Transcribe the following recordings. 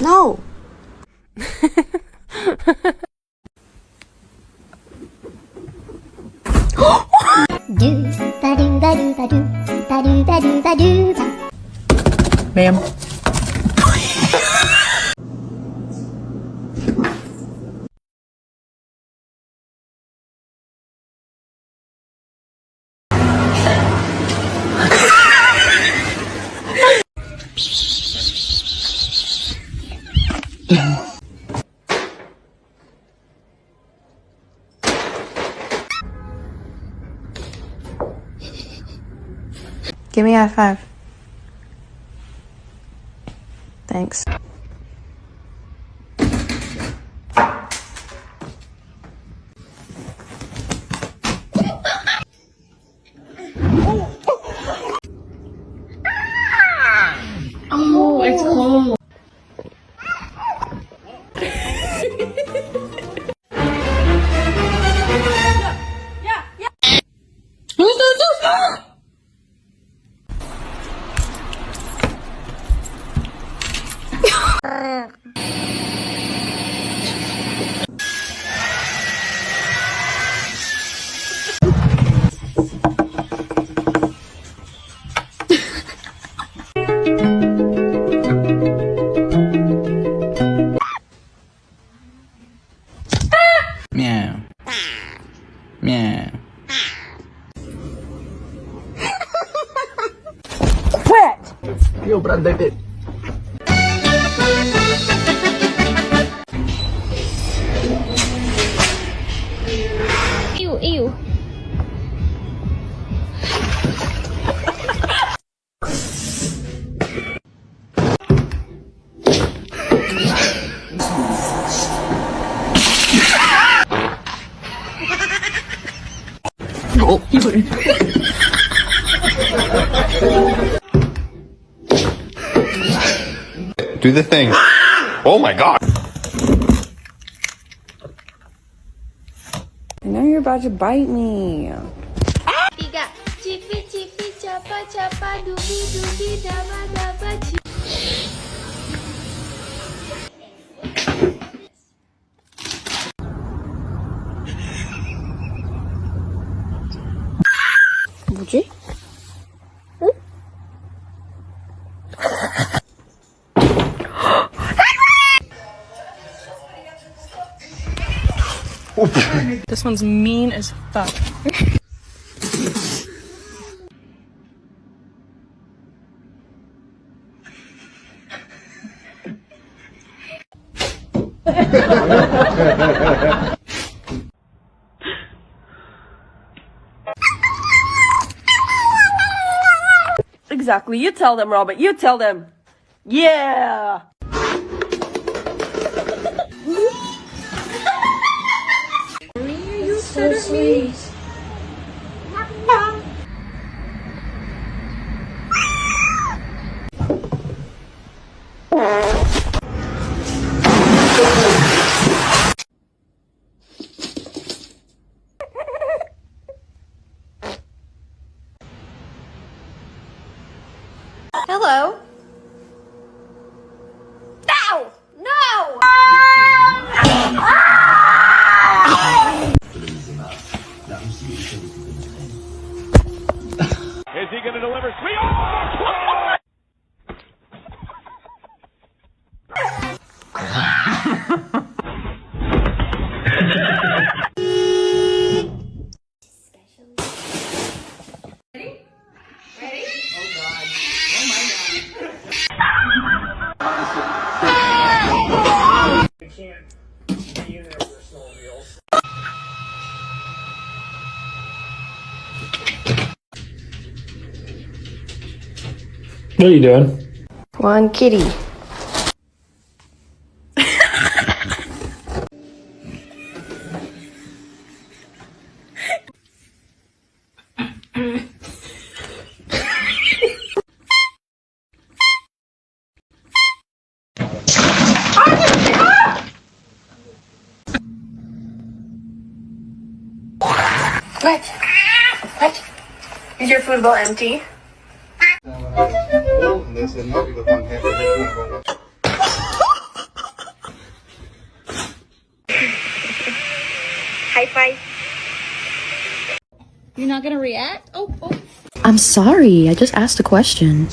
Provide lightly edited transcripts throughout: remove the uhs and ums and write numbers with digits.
No. Ma'am. Give me a high five. Thanks. Oh, it's cold. Meow. Meow. Quit! Yo, branded. Ew, ew. Oh, Do the thing. Oh my god. I know you're about to bite me. Tiga. Cipi, cipi, capa, capa, dubi, dubi, daba, daba, cipi. 뭐지? This one's mean as fuck. Exactly. You tell them, Robert. You tell them. Yeah. You're so sweet. Hello. No! No! Is he going to deliver? Oh! What are you doing? One kitty. What? What? Is your food bowl empty? You're not gonna react? Oh. I'm sorry. I just asked a question.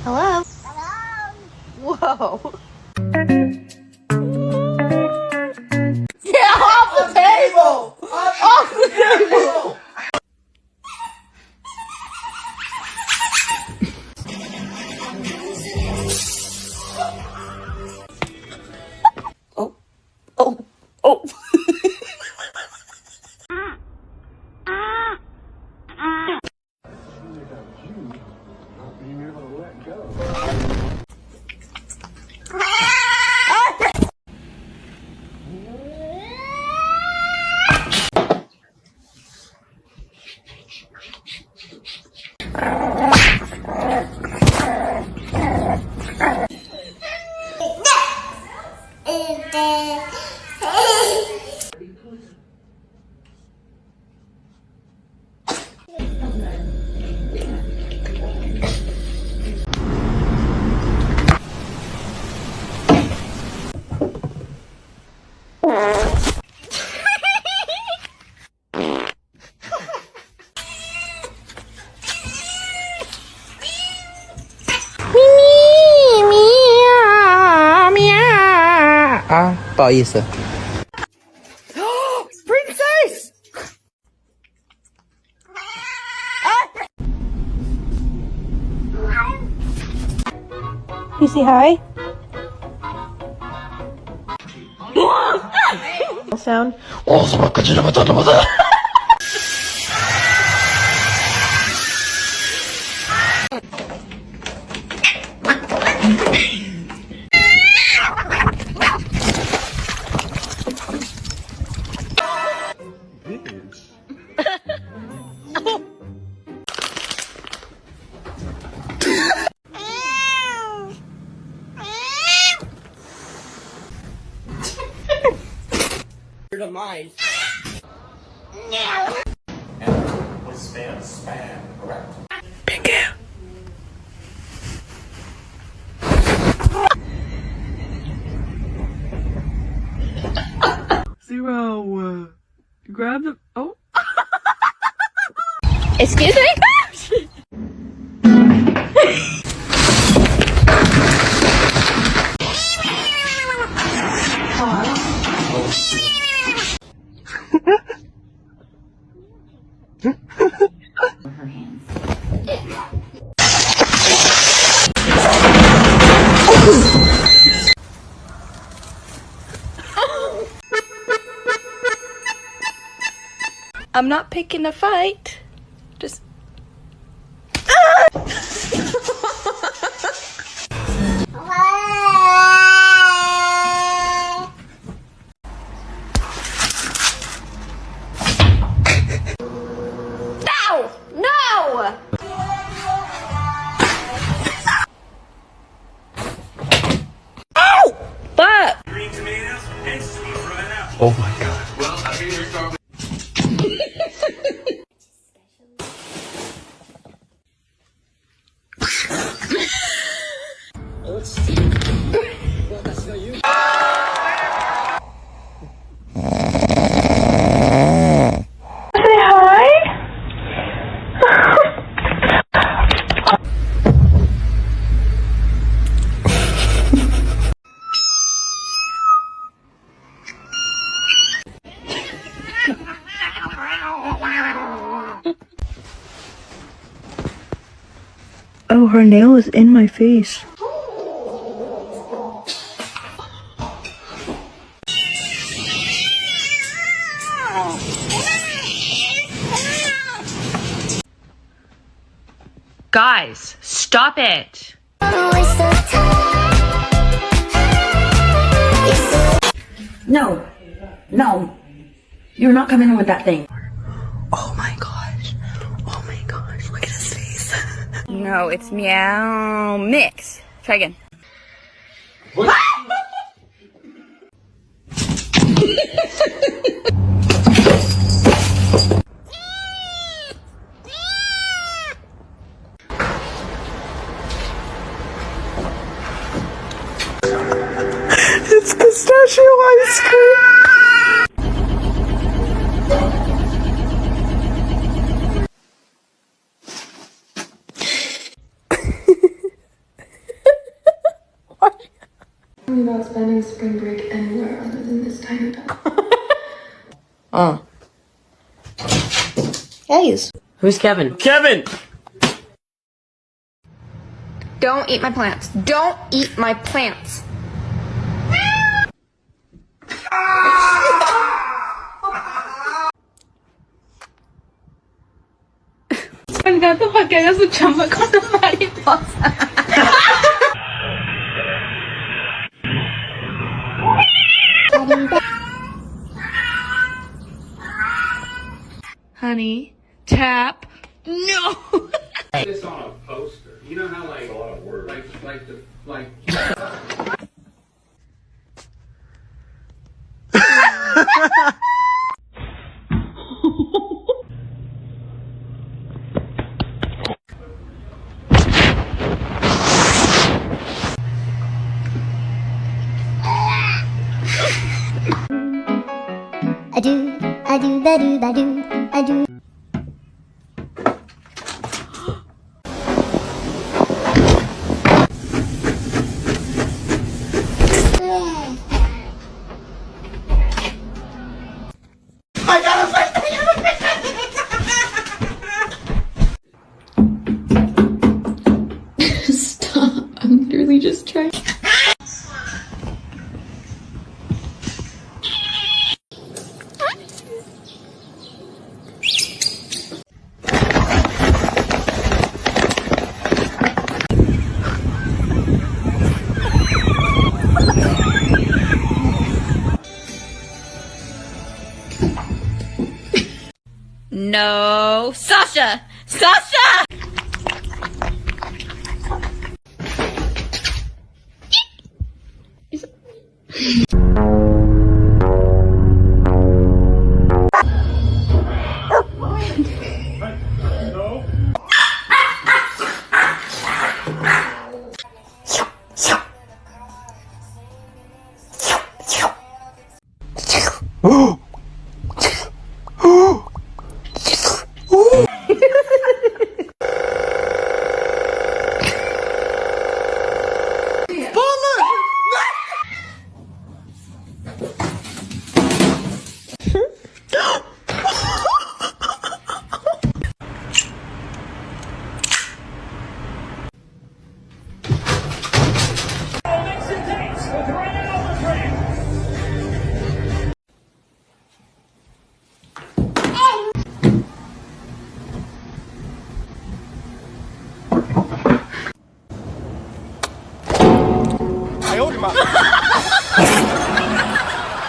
Hello? Whoa. Get off the table! Off the table! Oh. Ah, 不好意思。 Princess! You say hi? Sound. Your demise. Zero. Grab the. Oh. Excuse me? I'm not picking a fight. Just. No! But. Oh my god. Oh, her nail is in my face. Guys, stop it. No, no, you're not coming in with that thing. Oh my gosh. Oh my gosh. Look at his face. No, it's meow mix. Try again. It's pistachio ice cream. About spending spring break anywhere other than this tiny town. Guys. Who's Kevin? Kevin! Don't eat my plants. Don't eat my plants. Me encanta para que haga su chamba con la mariposa. Honey, tap. No. This on a poster. You know how like a lot of words. Like I do, ba do, ba do, I do. Stop. I'm literally just trying. No. Sasha! Sasha! I owed him up.